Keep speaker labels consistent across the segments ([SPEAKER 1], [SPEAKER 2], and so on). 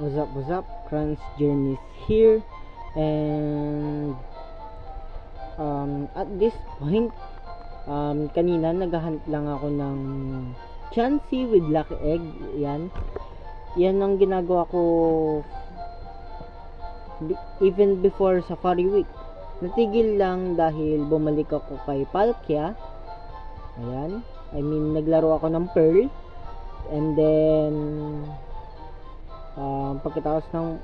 [SPEAKER 1] What's up, Crunch Journeys here, and at this point, kanina naghahunt lang ako ng Chansey with Lucky Egg. Yan ang ginagawa ko even before Safari Week. Natigil lang dahil bumalik ako kay Palkia. Naglaro ako ng Pearl, and then pagkatapos ng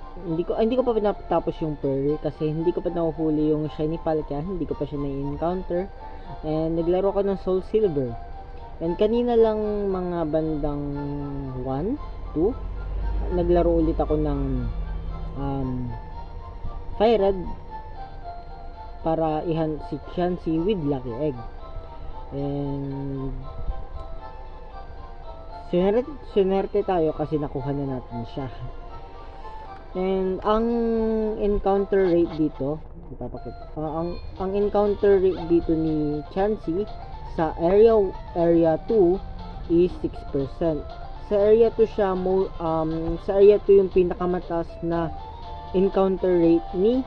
[SPEAKER 1] hindi ko pa pinapatapos yung Pearl kasi hindi ko pa nahuhuli yung Shiny Palkia, hindi ko pa siya na-encounter, and naglaro ako ng Soul Silver. And kanina lang mga bandang 1, 2 naglaro ulit ako ng Fire Red para ihan si Chansey with Lucky Egg. And sinerte tayo kasi nakuha na natin siya. And ang encounter rate dito, ang encounter rate dito ni Chansey sa area 2 is 6%. Sa area 2 siya sa area 2 yung pinakamataas na encounter rate ni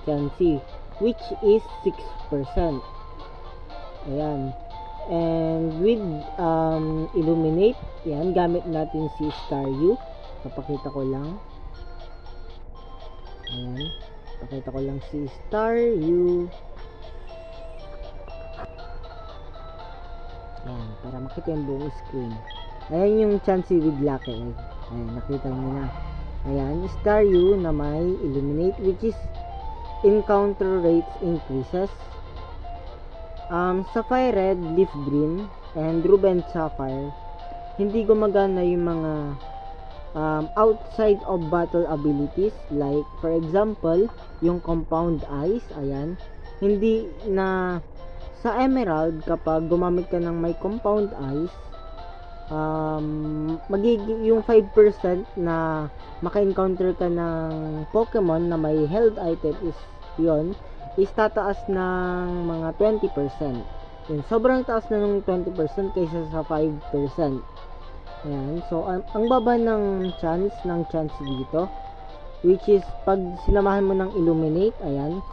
[SPEAKER 1] Chansey, which is 6%. Ayan. And with Illuminate, gamit natin si Staryu. Papakita ko lang. Ayan. Pakita ko lang si Staryu. Ayan, para makita yung buong screen. Ayan yung Chansey with Lucky Egg. Ayan, nakita nyo na. Ayan, Staryu na may Illuminate, which is encounter rates increases. Sapphire Red, Leaf Green, and Ruben Sapphire, hindi gumagana yung mga outside of battle abilities, like for example yung Compound Eyes. Ayan, hindi na sa Emerald kapag gumamit ka ng may Compound Eyes, magiging yung 5% na maka-encounter ka ng Pokemon na may held item is tataas ng mga 20%. Sobrang taas na ng 20% kaysa sa 5%. Ayan, so ang baba ng chance dito, which is pag sinamahan mo ng Illuminate. Ayan,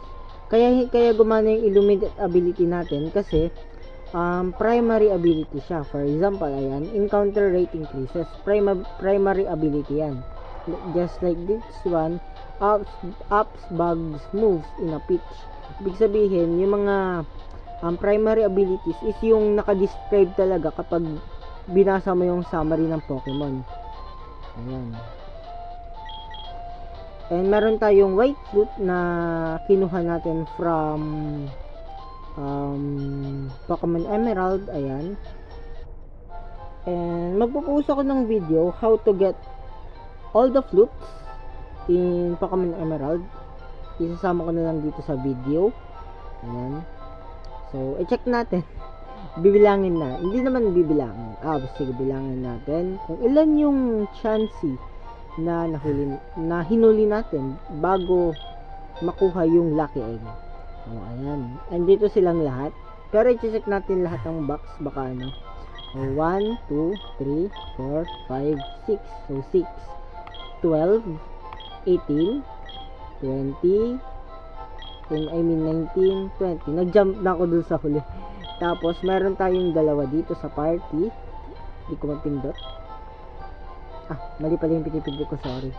[SPEAKER 1] kaya gumana yung Illuminate ability natin kasi primary ability siya. For example, ayan, encounter rate increases, primary ability yan. Just like this one, ups bugs moves in a pitch. Ibig sabihin, yung mga primary abilities is yung naka-describe talaga kapag binasa mo yung summary ng Pokemon. Ayan. And meron tayong White Fruit na kinuha natin from Pokemon Emerald. Ayan. And magpo-post ako ng video how to get all the fruits in Pokemon Emerald. Isasama ko na lang dito sa video. Ayan. So, i-check natin. Bibilangin na. Hindi naman bibilangin. Sige, bilangin natin kung ilan yung Chansey na hinuli natin bago makuha yung Lucky Egg. Ayan. Andito silang lahat. Pero i-check natin lahat ng box. Baka 1, 2, 3, 4, 5, 6. So, 6. 12, 18, 20, 19, 20. Nag-jump na ako dun sa huli. Tapos, meron tayong dalawa dito sa party. Hindi ko mapindot. Mali pala yung pinipindot ko, sorry.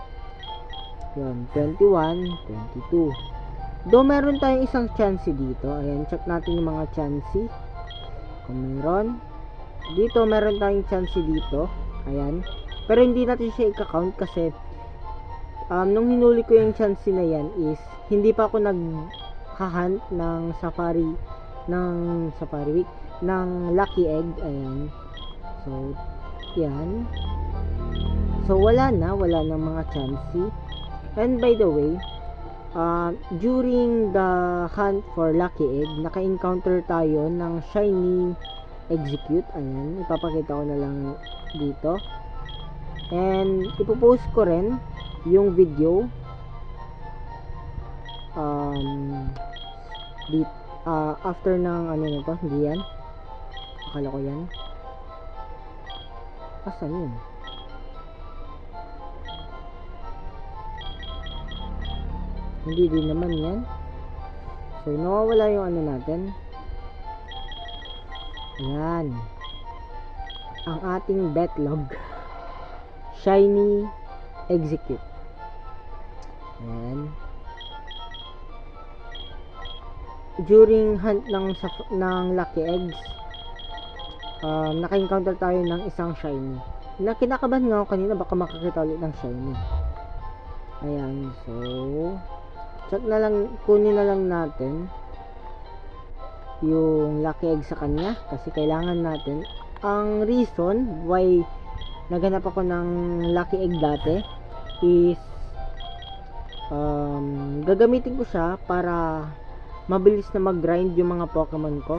[SPEAKER 1] Yun, 21, 22. Do meron tayong isang Chansey dito. Ayan, check natin yung mga Chansey. Kung meron. Dito, meron tayong Chansey dito. Ayan. Pero hindi natin siya i-count kasi nung hinuli ko yung Chansey na yan is hindi pa ako nag-hunt ng Safari Week ng Lucky Egg. Ayan. So, yan. So, wala na mga Chansey. And by the way, during the hunt for Lucky Egg, naka-encounter tayo ng Shiny Execute. Ayan, ipapakita ko na lang dito. And ipopost ko rin yung video after ng hindi yan. Akala ko yan. Asan yun? Hindi din naman yan. So, nawawala yung ano natin. Ayan. Ang ating betlog. Shiny Execute. Ayan. During hunt ng lucky eggs, naka-encounter tayo ng isang shiny. Kinakabahan nga ako kanina, baka makakita ulit ng shiny. Ayan, so check na lang, kunin na lang natin yung lucky egg sa kanya kasi kailangan natin. Ang reason why naganap ako ng lucky egg dati is gagamitin ko siya para mabilis na mag-grind yung mga Pokemon ko.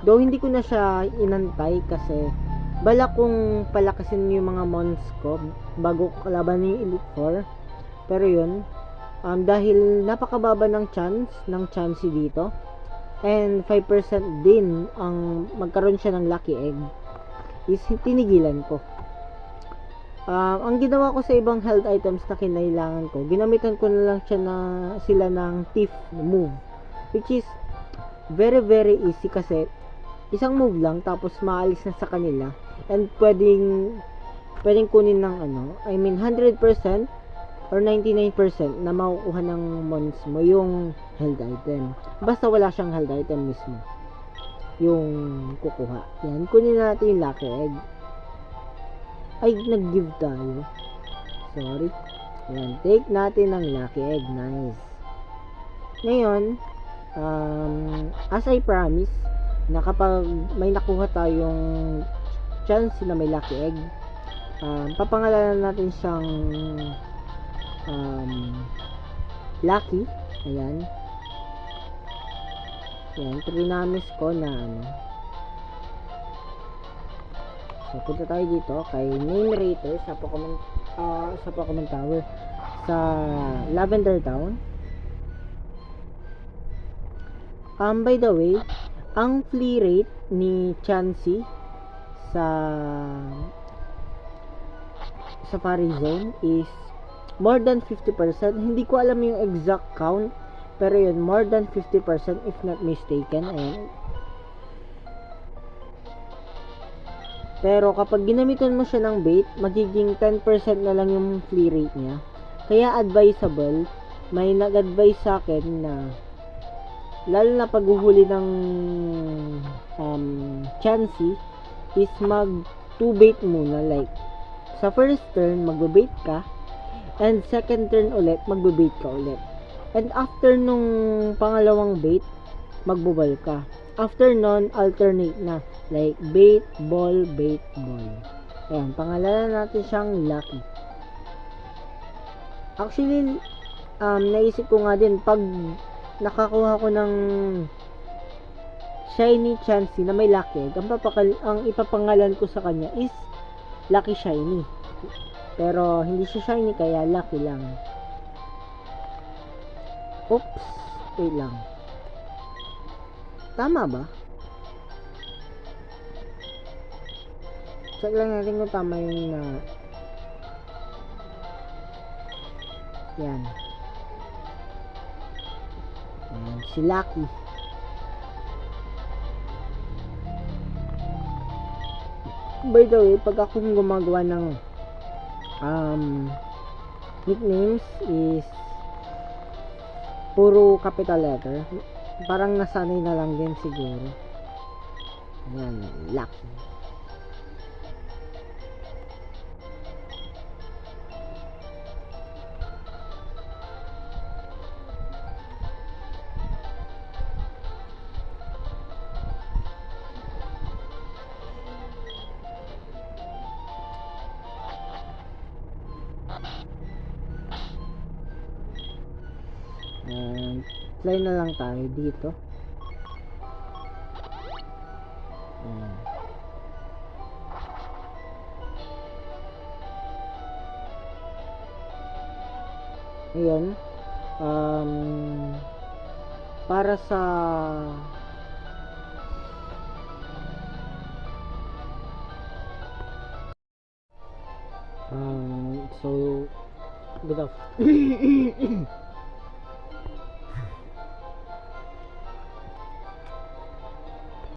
[SPEAKER 1] Though hindi ko na siya inantay kasi bala kong palakasin yung mga mons ko bago ko kalaban yung Elite Four. Pero yun, dahil napakababa ng chance dito and 5% din ang magkaroon siya ng lucky egg, is tinigilan ko. Ang ginawa ko sa ibang health items na kinailangan ko, ginamitan ko na lang sila ng thief move, which is very very easy kasi isang move lang tapos maalis na sa kanila and pwedeng kunin ng 100% or 99% na makukuha ng mons mo yung health item. Basta wala siyang health item mismo yung kukuha. Yan, kunin natin yung lucky egg. Ay, nag-give tayo. Sorry. Yan, take natin ang lucky egg. Nice. Ngayon, as I promise, na kapag may nakuha tayong chance na may lucky egg, papangalanan natin siyang lucky. Ayan. Yan, trinamis ko na So, punta tayo dito kay Name Rater sa Pokemon Tower sa Lavender Town. By the way, ang flea rate ni Chansey sa Safari Zone is more than 50%. Hindi ko alam yung exact count, pero yun, more than 50% if not mistaken. Ayan. Pero kapag ginamitan mo siya ng bait, magiging 10% na lang yung flea rate niya. Kaya advisable, may nag-advise sa akin na lalo na paghuhuli ng Chansey is mag 2 bait muna. Like sa first turn magbe-bait ka and second turn ulit magbe-bait ka ulit. And after nung pangalawang bait, magbubal ka. After nun, alternate na. Like, bait, ball, bait, ball. Ayan, pangalanan natin siyang lucky. Actually, naisip ko nga din, pag nakakuha ko ng shiny Chansey na may lucky egg, ang ipapangalan ko sa kanya is Lucky Shiny. Pero, hindi siya shiny, kaya lucky lang. Oops, wait lang. Tama ba? Check lang natin kung tama yung yan. Ayan, si Lucky. By the way, pag akong gumagawa ng nicknames is puro capital letter, parang nasanay na lang din siguro. Ayan, Lucky. Fly na lang tayo dito. Ayan. Para sa So good afternoon.